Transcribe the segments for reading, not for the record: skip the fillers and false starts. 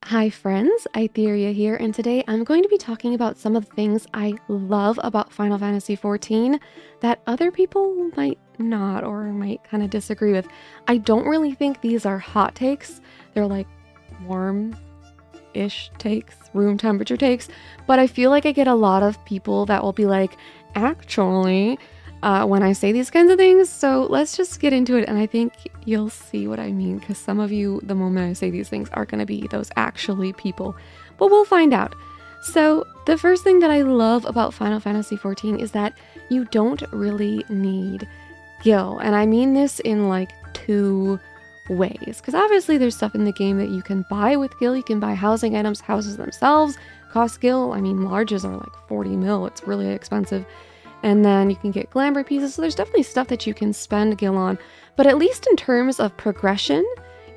Hi friends, Aitherea here, and today I'm going to be talking about some of the things I love about Final Fantasy XIV that other people might not or might kind of disagree with. I don't really think these are hot takes. They're like warm-ish takes, room temperature takes, but I feel like I get a lot of people that will be like, actually, when I say these kinds of things. So let's just get into it, and I think you'll see what I mean, because some of you, the moment I say these things, are going to be those actually people, but we'll find out. So the first thing that I love about Final Fantasy XIV is that you don't really need gil, and I mean this in like two ways, because obviously there's stuff in the game that you can buy with gil. You can buy housing items. Houses themselves cost gil. I mean, larges are like 40 mil. It's really expensive. And then you can get glamour pieces, so there's definitely stuff that you can spend gil on. But at least in terms of progression,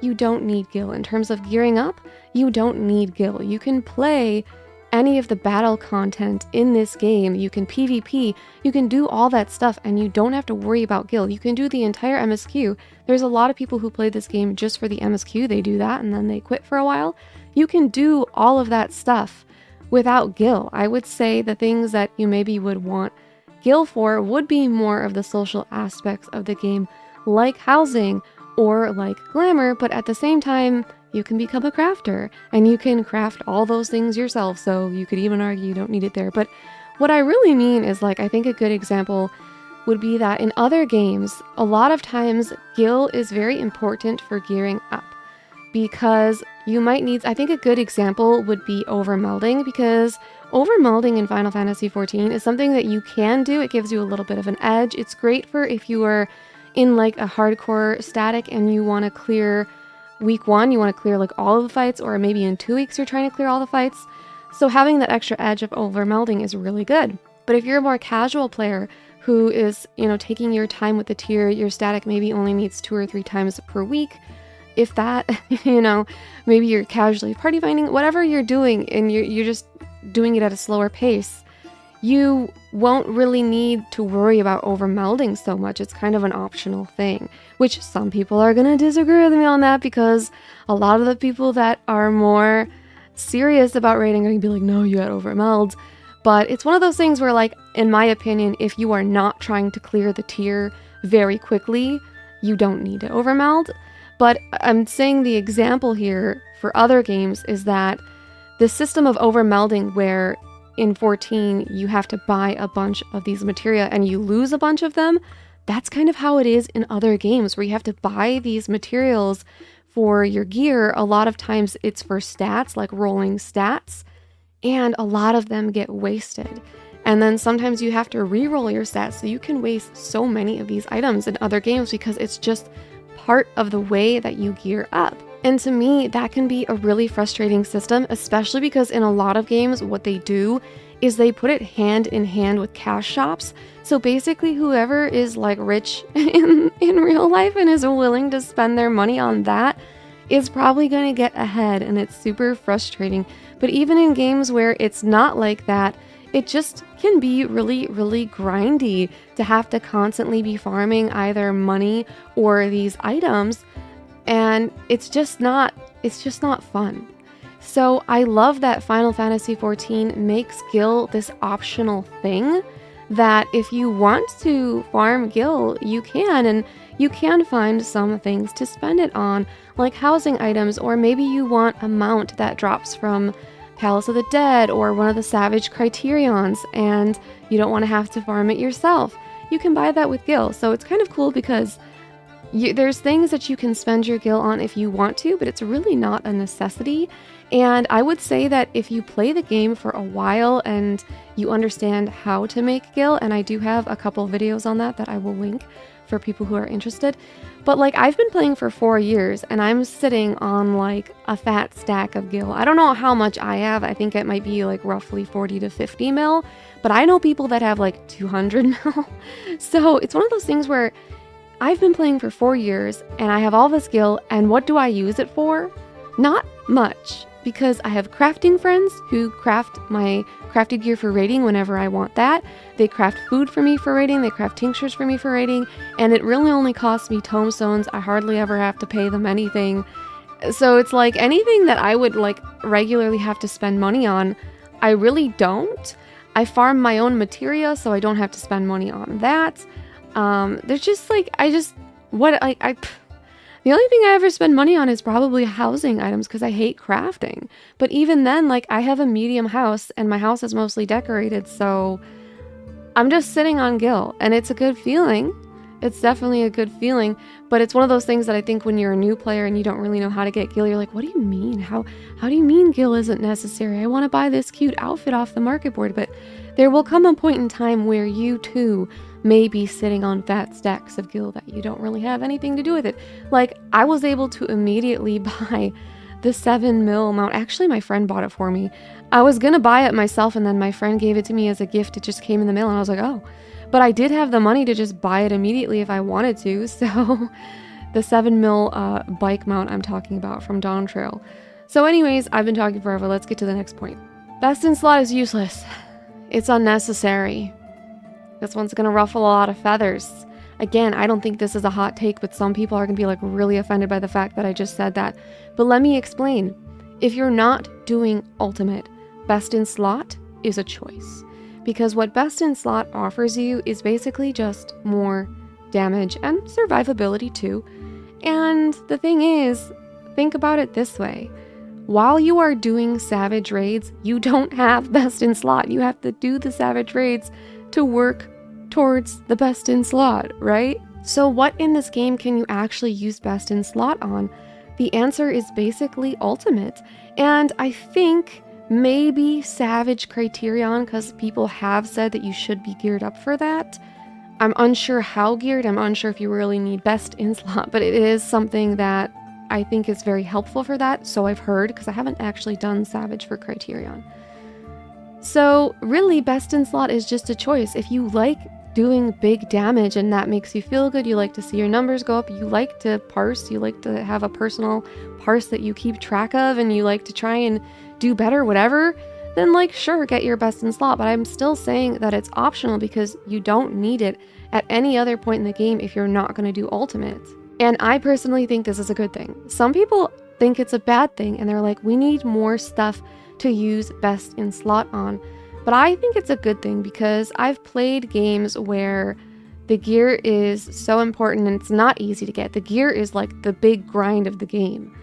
you don't need gil. In terms of gearing up, you don't need gil. You can play any of the battle content in this game. You can PvP, you can do all that stuff, and you don't have to worry about gil. You can do the entire MSQ. There's a lot of people who play this game just for the MSQ. They do that and then they quit for a while. You can do all of that stuff without gil. I would say the things that you maybe would want gil for would be more of the social aspects of the game, like housing or like glamour, but at the same time, you can become a crafter and you can craft all those things yourself, so you could even argue you don't need it there. But what I really mean is, like, I think a good example would be that in other games, a lot of times gil is very important for gearing up, because you might need, I think a good example would be overmelding, because overmelding in Final Fantasy XIV is something that you can do. It gives you a little bit of an edge. It's great for if you are in like a hardcore static and you want to clear week 1, you want to clear like all of the fights, or maybe in 2 weeks you're trying to clear all the fights. So having that extra edge of overmelding is really good. But if you're a more casual player who is, taking your time with the tier, your static maybe only needs 2 or 3 times per week, if that, maybe you're casually party finding, whatever you're doing, and you're just doing it at a slower pace, you won't really need to worry about overmelding so much. It's kind of an optional thing, which some people are going to disagree with me on that, because a lot of the people that are more serious about rating are going to be like, no, you had overmeld. But it's one of those things where, like, in my opinion, if you are not trying to clear the tier very quickly, you don't need to overmeld. But I'm saying the example here for other games is that the system of overmelding, where in 14 you have to buy a bunch of these materia and you lose a bunch of them, that's kind of how it is in other games where you have to buy these materials for your gear. A lot of times it's for stats, like rolling stats, and a lot of them get wasted. And then sometimes you have to re-roll your stats, so you can waste so many of these items in other games because it's just part of the way that you gear up. And to me, that can be a really frustrating system, especially because in a lot of games, what they do is they put it hand in hand with cash shops. So basically, whoever is like rich in real life and is willing to spend their money on that is probably going to get ahead, and it's super frustrating. But even in games where it's not like that, it just can be really, really grindy to have to constantly be farming either money or these items. And it's just not fun. So I love that Final Fantasy XIV makes gil this optional thing, that if you want to farm gil, you can, and you can find some things to spend it on, like housing items, or maybe you want a mount that drops from Palace of the Dead or one of the Savage Criterions, and you don't want to have to farm it yourself. You can buy that with gil. So it's kind of cool because there's things that you can spend your gil on if you want to, but it's really not a necessity. And I would say that if you play the game for a while and you understand how to make gil, and I do have a couple videos on that I will link for people who are interested. But like, I've been playing for 4 years and I'm sitting on like a fat stack of gil. I don't know how much I have. I think it might be like roughly 40 to 50 mil, but I know people that have like 200 mil. So it's one of those things where I've been playing for 4 years and I have all this gil, and what do I use it for? Not much, because I have crafting friends who craft my crafted gear for raiding whenever I want that. They craft food for me for raiding, they craft tinctures for me for raiding, and it really only costs me tomestones. I hardly ever have to pay them anything. So it's like anything that I would like regularly have to spend money on, I really don't. I farm my own materia, so I don't have to spend money on that. There's just like, the only thing I ever spend money on is probably housing items because I hate crafting. But even then, like, I have a medium house and my house is mostly decorated, so I'm just sitting on gil and it's a good feeling. It's definitely a good feeling, but it's one of those things that I think when you're a new player and you don't really know how to get gil, you're like, what do you mean? How do you mean gil isn't necessary? I want to buy this cute outfit off the market board, but there will come a point in time where you too may be sitting on fat stacks of gil that you don't really have anything to do with it. Like, I was able to immediately buy the 7 mil mount. Actually, my friend bought it for me. I was gonna buy it myself and then my friend gave it to me as a gift. It just came in the mail and I was like, oh. But I did have the money to just buy it immediately if I wanted to. So the 7 mil bike mount I'm talking about from Dawn Trail. So anyways, I've been talking forever. Let's get to the next point. Best in slot is useless. It's unnecessary. This one's gonna ruffle a lot of feathers. Again, I don't think this is a hot take, but some people are gonna be like really offended by the fact that I just said that. But let me explain. If you're not doing ultimate, best in slot is a choice. Because what best in slot offers you is basically just more damage and survivability too. And the thing is, think about it this way. While you are doing savage raids, you don't have best in slot. You have to do the savage raids to work towards the best in slot, right? So what in this game can you actually use best in slot on? The answer is basically ultimate. And I think maybe Savage Criterion, because people have said that you should be geared up for that. I'm unsure how geared, I'm unsure if you really need best in slot, but it is something that I think is very helpful for that, so I've heard, because I haven't actually done Savage for Criterion. So really, best in slot is just a choice. If you like doing big damage and that makes you feel good, you like to see your numbers go up, you like to parse, you like to have a personal parse that you keep track of, and you like to try and do better, whatever, then like sure, get your best in slot. But I'm still saying that it's optional because you don't need it at any other point in the game if you're not going to do ultimate. And I personally think this is a good thing. Some people think it's a bad thing and they're like, we need more stuff to use best in slot on. But I think it's a good thing because I've played games where the gear is so important and it's not easy to get. The gear is like the big grind of the game.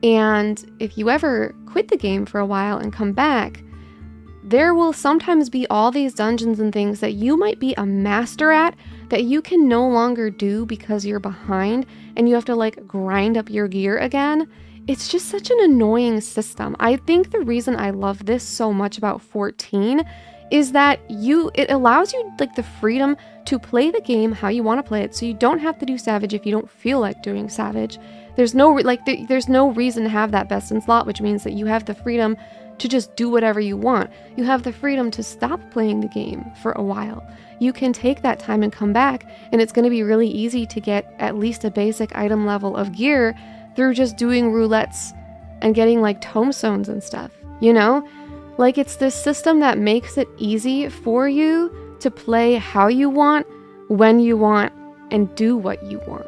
And if you ever quit the game for a while and come back, there will sometimes be all these dungeons and things that you might be a master at that you can no longer do because you're behind and you have to like grind up your gear again. It's just such an annoying system. I think the reason I love this so much about 14 is that it allows you like the freedom to play the game how you want to play it. So you don't have to do Savage if you don't feel like doing Savage. There's no there's no reason to have that best in slot, which means that you have the freedom to just do whatever you want. You have the freedom to stop playing the game for a while. You can take that time and come back, and it's going to be really easy to get at least a basic item level of gear through just doing roulettes and getting like tombstones and stuff, you know? Like, it's this system that makes it easy for you to play how you want, when you want, and do what you want.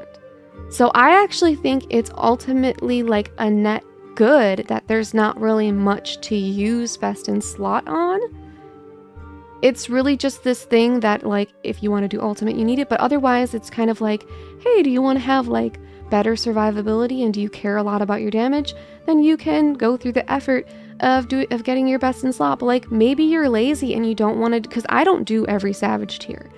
So I actually think it's ultimately like a net good that there's not really much to use best in slot on. It's really just this thing that like if you want to do ultimate you need it, but otherwise it's kind of like, hey, do you want to have like better survivability and do you care a lot about your damage? Then you can go through the effort of getting your best in slot. But like maybe you're lazy and you don't want to, because I don't do every Savage tier.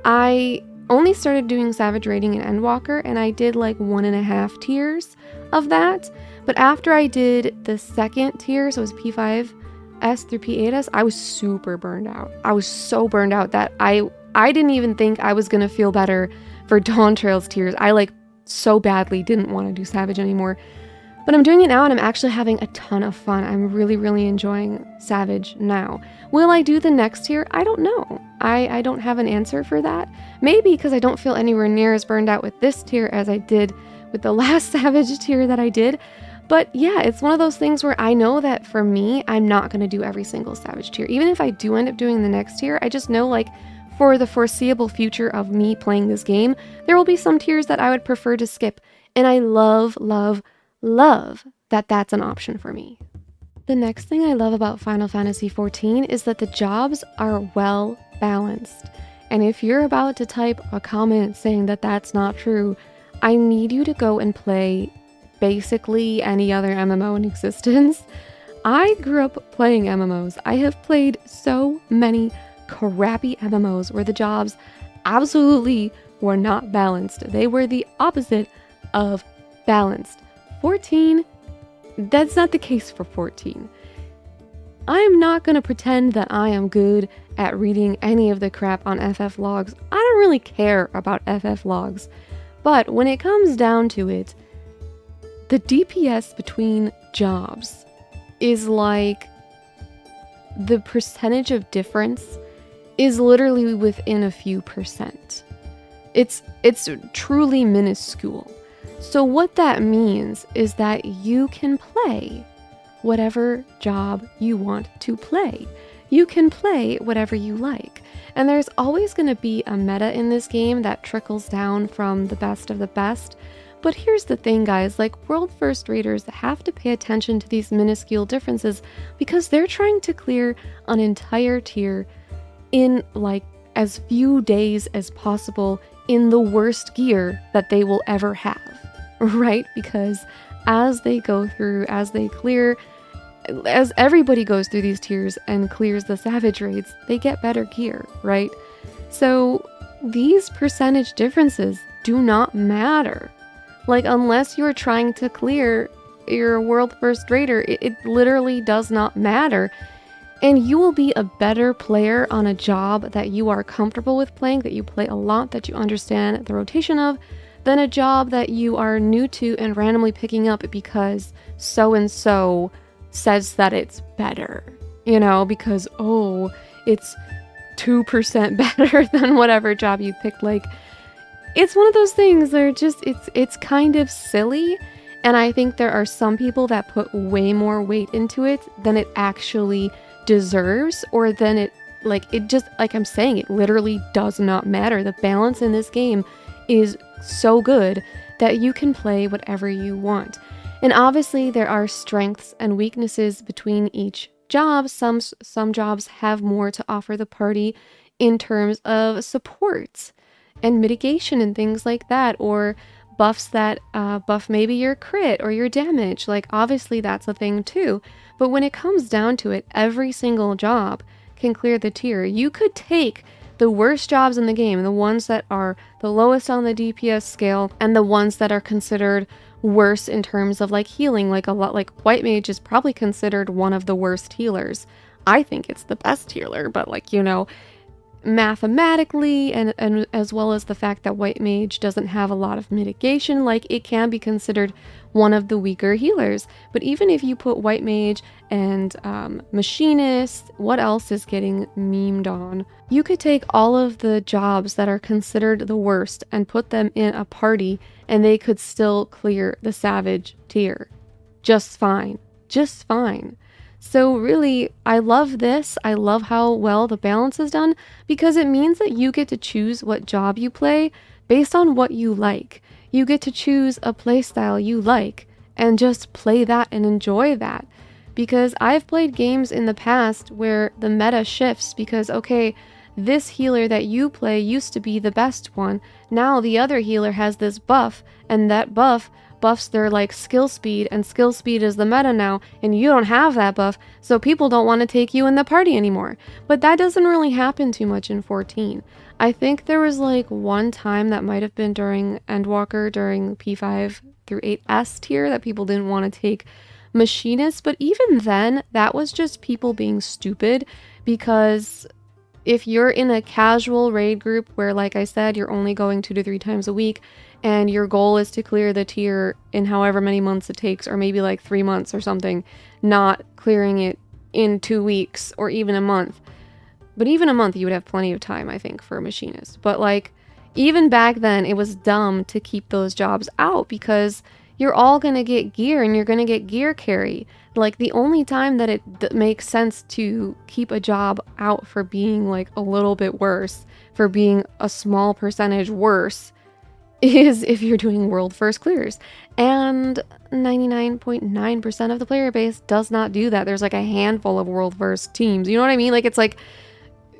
I only started doing Savage rating in Endwalker and I did like 1.5 tiers of that. But after I did the second tier, so it was P5S through P8S, I was super burned out. I was so burned out that I didn't even think I was gonna feel better for Dawn Trail's tiers. I like so badly didn't want to do Savage anymore. But I'm doing it now and I'm actually having a ton of fun. I'm really, really enjoying Savage now. Will I do the next tier? I don't know. I don't have an answer for that. Maybe because I don't feel anywhere near as burned out with this tier as I did with the last Savage tier that I did. But yeah, it's one of those things where I know that for me, I'm not going to do every single Savage tier. Even if I do end up doing the next tier, I just know like for the foreseeable future of me playing this game, there will be some tiers that I would prefer to skip. And I love, love, love that's an option for me. The next thing I love about Final Fantasy XIV is that the jobs are well balanced. And if you're about to type a comment saying that that's not true, I need you to go and play basically any other MMO in existence. I grew up playing MMOs. I have played so many crappy MMOs where the jobs absolutely were not balanced. They were the opposite of balanced. 14, that's not the case for 14. I'm not going to pretend that I am good at reading any of the crap on FF logs. I don't really care about FF logs. But when it comes down to it, the DPS between jobs is like the percentage of difference is literally within a few percent. It's truly minuscule. So what that means is that you can play whatever job you want to play. You can play whatever you like. And there's always going to be a meta in this game that trickles down from the best of the best. But here's the thing, guys, like world first raiders have to pay attention to these minuscule differences because they're trying to clear an entire tier in like as few days as possible in the worst gear that they will ever have, right? Because as they go through, as they clear, as everybody goes through these tiers and clears the savage raids, they get better gear, right? So these percentage differences do not matter. Like, unless you're trying to clear your world first raider, it literally does not matter. And you will be a better player on a job that you are comfortable with playing, that you play a lot, that you understand the rotation of, than a job that you are new to and randomly picking up because so-and-so says that it's better. You know, because, oh, it's 2% better than whatever job you picked. Like, it's one of those things that are just, it's kind of silly. And I think there are some people that put way more weight into it than it actually deserves, or than it, like, it just, like I'm saying, it literally does not matter. The balance in this game is so good that you can play whatever you want. And obviously there are strengths and weaknesses between each job. Some jobs have more to offer the party in terms of support and mitigation and things like that, or buffs that buff maybe your crit or your damage. Like, obviously that's a thing too. But when it comes down to it, every single job can clear the tier. You could take the worst jobs in the game, the ones that are the lowest on the DPS scale, and the ones that are considered worse in terms of like healing. Like, a lot, like White Mage is probably considered one of the worst healers. I think it's the best healer, but like, you know, mathematically and as well as the fact that White Mage doesn't have a lot of mitigation, like, it can be considered one of the weaker healers. But even if you put White Mage and Machinist, what else is getting memed on? You could take all of the jobs that are considered the worst and put them in a party and they could still clear the Savage tier just fine. Just fine. So really, I love this. I love how well the balance is done because it means that you get to choose what job you play based on what you like. You get to choose a playstyle you like and just play that and enjoy that. Because I've played games in the past where the meta shifts because, okay, this healer that you play used to be the best one. Now the other healer has this buff, and that buffs their like skill speed, and skill speed is the meta now, and you don't have that buff, so people don't want to take you in the party anymore. But that doesn't really happen too much in 14. I think there was like one time that might have been during Endwalker, during P5 through 8S tier, that people didn't want to take Machinist, but even then, that was just people being stupid, because if you're in a casual raid group where, like I said, you're only going 2 to 3 times a week, and your goal is to clear the tier in however many months it takes, or maybe like 3 months or something, not clearing it in 2 weeks or even a month. But even a month, you would have plenty of time, I think, for a Machinist. But like, even back then, it was dumb to keep those jobs out because you're all going to get gear and you're going to get gear carry. Like, the only time that it makes sense to keep a job out for being like a little bit worse, for being a small percentage worse, is if you're doing world first clears. And 99.9% of the player base does not do that. There's like a handful of world first teams. You know what I mean? Like it's like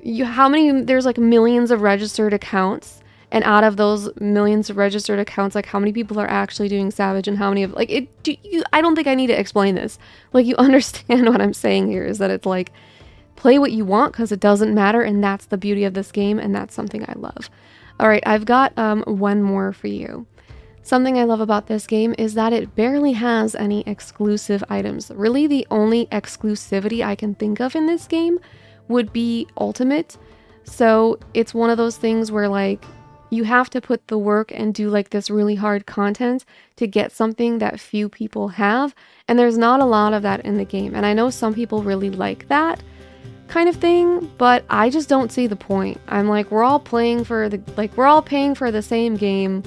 there's like millions of registered accounts, and out of those millions of registered accounts, like how many people are actually doing Savage and how many of I don't think I need to explain this. Like you understand what I'm saying here is that it's like play what you want because it doesn't matter, and that's the beauty of this game, and that's something I love. All right, I've got one more for you. Something I love about this game is that it barely has any exclusive items. Really, the only exclusivity I can think of in this game would be Ultimate. So it's one of those things where like you have to put the work and do like this really hard content to get something that few people have, and there's not a lot of that in the game. And I know some people really like that kind of thing, but I just don't see the point. I'm like, we're all paying for the same game.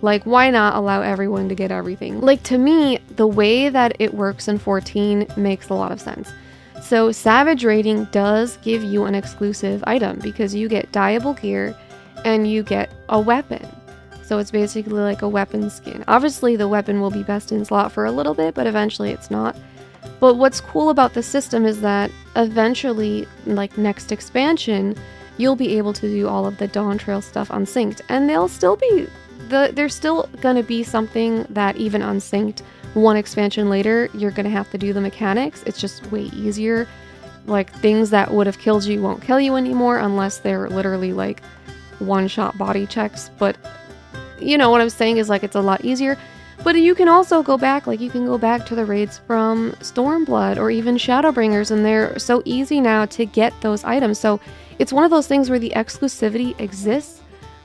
Like, why not allow everyone to get everything? Like, to me, the way that it works in 14 makes a lot of sense. So Savage raiding does give you an exclusive item because you get dyeable gear and you get a weapon. So it's basically like a weapon skin. Obviously, the weapon will be best in slot for a little bit, but eventually it's not. But what's cool about the system is that eventually, like next expansion, you'll be able to do all of the Dawn Trail stuff unsynced, and there's still gonna be something that even unsynced one expansion later, you're gonna have to do the mechanics. It's just way easier. Like things that would have killed you won't kill you anymore unless they're literally like one-shot body checks. But you know what I'm saying is like it's a lot easier. But you can also go back, like you can go back to the raids from Stormblood or even Shadowbringers, and they're so easy now to get those items. So it's one of those things where the exclusivity exists,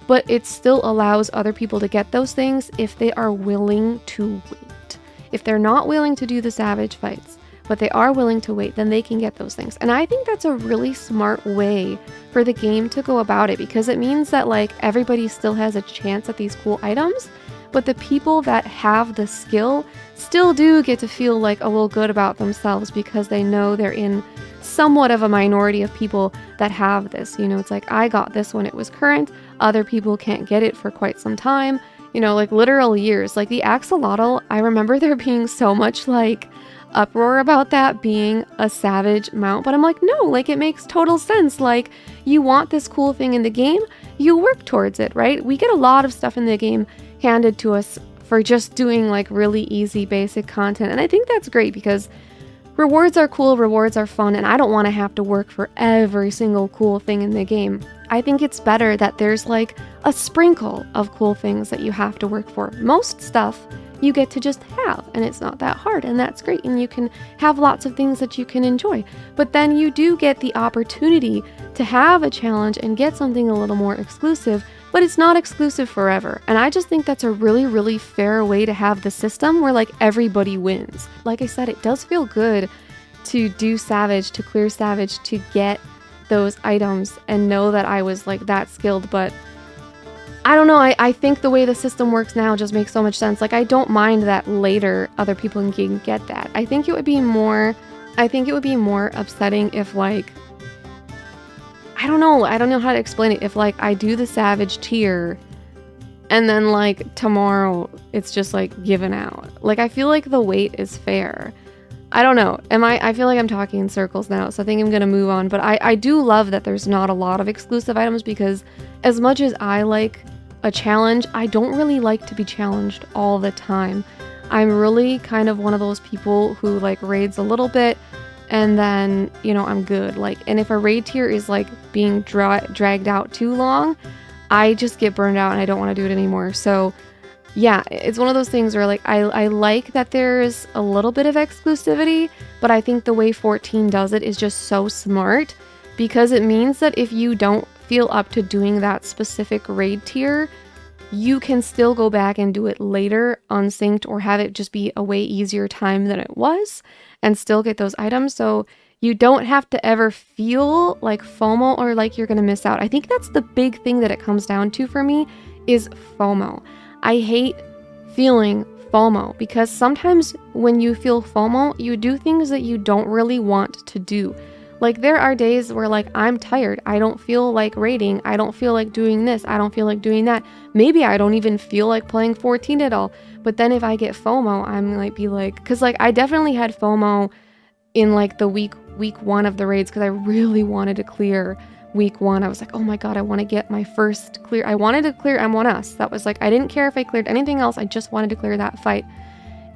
but it still allows other people to get those things if they are willing to wait. If they're not willing to do the Savage fights, but they are willing to wait, then they can get those things. And I think that's a really smart way for the game to go about it, because it means that like everybody still has a chance at these cool items, but the people that have the skill still do get to feel like a little good about themselves because they know they're in somewhat of a minority of people that have this. You know, it's like, I got this when it was current, other people can't get it for quite some time, you know, like literal years. Like the axolotl, I remember there being so much like uproar about that being a Savage mount, but I'm like, no, like it makes total sense. Like you want this cool thing in the game, you work towards it, right? We get a lot of stuff in the game handed to us for just doing like really easy basic content, and I think that's great because rewards are cool, rewards are fun, and I don't want to have to work for every single cool thing in the game. I think it's better that there's like a sprinkle of cool things that you have to work for. Most stuff you get to just have, and it's not that hard, and that's great, and you can have lots of things that you can enjoy. But then you do get the opportunity to have a challenge and get something a little more exclusive, but it's not exclusive forever. And I just think that's a really, really fair way to have the system where like everybody wins. Like I said, it does feel good to do Savage, to clear Savage, to get those items and know that I was like that skilled. But I don't know, I think the way the system works now just makes so much sense. Like I don't mind that later other people can get that. I think it would be more upsetting if like, I don't know how to explain it. If like I do the Savage tier and then like tomorrow it's just like given out. Like I feel like the wait is fair. I don't know. I feel like I'm talking in circles now, so I think I'm gonna move on. But I do love that there's not a lot of exclusive items, because as much as I like a challenge, I don't really like to be challenged all the time. I'm really kind of one of those people who like raids a little bit and then, you know, I'm good. Like, and if a raid tier is like being dragged out too long, I just get burned out and I don't want to do it anymore. So yeah, it's one of those things where like I like that there's a little bit of exclusivity, but I think the way 14 does it is just so smart, because it means that if you don't feel up to doing that specific raid tier, you can still go back and do it later unsynced, or have it just be a way easier time than it was and still get those items. So you don't have to ever feel like FOMO or like you're gonna miss out. I think that's the big thing that it comes down to for me, is FOMO. I hate feeling FOMO, because sometimes when you feel FOMO, you do things that you don't really want to do. Like there are days where like I'm tired. I don't feel like raiding. I don't feel like doing this. I don't feel like doing that. Maybe I don't even feel like playing 14 at all. But then if I get FOMO, I'm like be like, cause like I definitely had FOMO in like the week 1 of the raids because I really wanted to clear week 1. I was like, oh my god, I want to get my first clear. I wanted to clear M1S. That was like, I didn't care if I cleared anything else. I just wanted to clear that fight.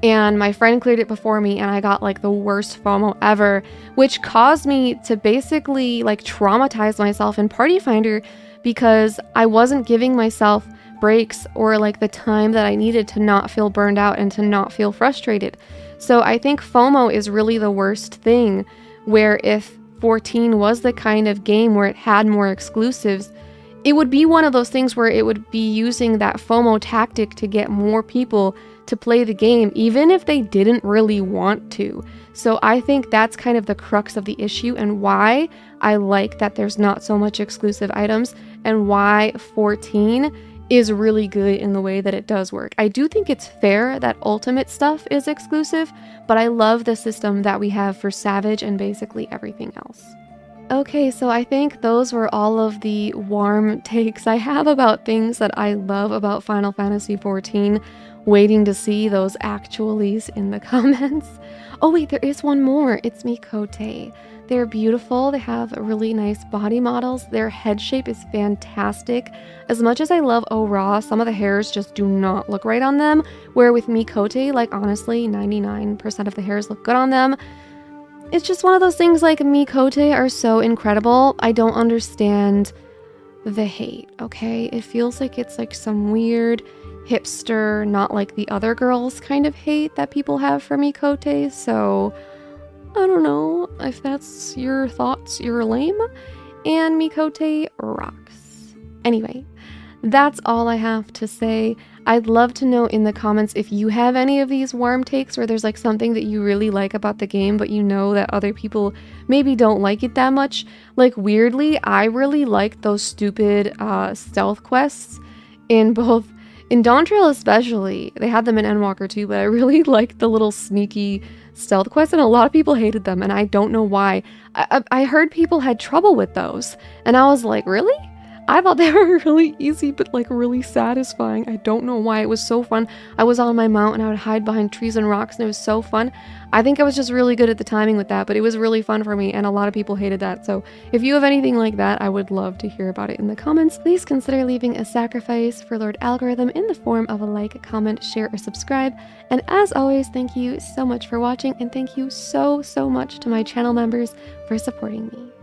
And my friend cleared it before me and I got like the worst FOMO ever, which caused me to basically like traumatize myself in Party Finder because I wasn't giving myself breaks or like the time that I needed to not feel burned out and to not feel frustrated. So I think FOMO is really the worst thing, where if 14 was the kind of game where it had more exclusives, it would be one of those things where it would be using that FOMO tactic to get more people to play the game, even if they didn't really want to. So I think that's kind of the crux of the issue and why I like that there's not so much exclusive items and why 14 is really good in the way that it does work. I do think it's fair that ultimate stuff is exclusive, but I love the system that we have for Savage and basically everything else. Okay, so I think those were all of the warm takes I have about things that I love about Final Fantasy XIV. Waiting to see those actuallys in the comments. Oh wait, there is one more. It's MIQOTE. They're beautiful. They have really nice body models. Their head shape is fantastic. As much as I love Ra, some of the hairs just do not look right on them. Where with MIQOTE, like honestly, 99% of the hairs look good on them. It's just one of those things like MIQOTE are so incredible. I don't understand the hate, okay? It feels like it's like some weird hipster, not like the other girls kind of hate that people have for MIQOTE, so I don't know if that's your thoughts, you're lame, and MIQOTE rocks. Anyway, that's all I have to say. I'd love to know in the comments if you have any of these warm takes where there's like something that you really like about the game, but you know that other people maybe don't like it that much. Like weirdly, I really liked those stupid stealth quests in Dawn Trail especially. They had them in Endwalker too, but I really liked the little sneaky stealth quests, and a lot of people hated them, and I don't know why. I heard people had trouble with those, and I was like, really? I thought they were really easy, but like really satisfying. I don't know why. It was so fun. I was on my mount and I would hide behind trees and rocks, and it was so fun. I think I was just really good at the timing with that, but it was really fun for me, and a lot of people hated that. So if you have anything like that, I would love to hear about it in the comments. Please consider leaving a sacrifice for Lord Algorithm in the form of a like, comment, share, or subscribe. And as always, thank you so much for watching, and thank you so much to my channel members for supporting me.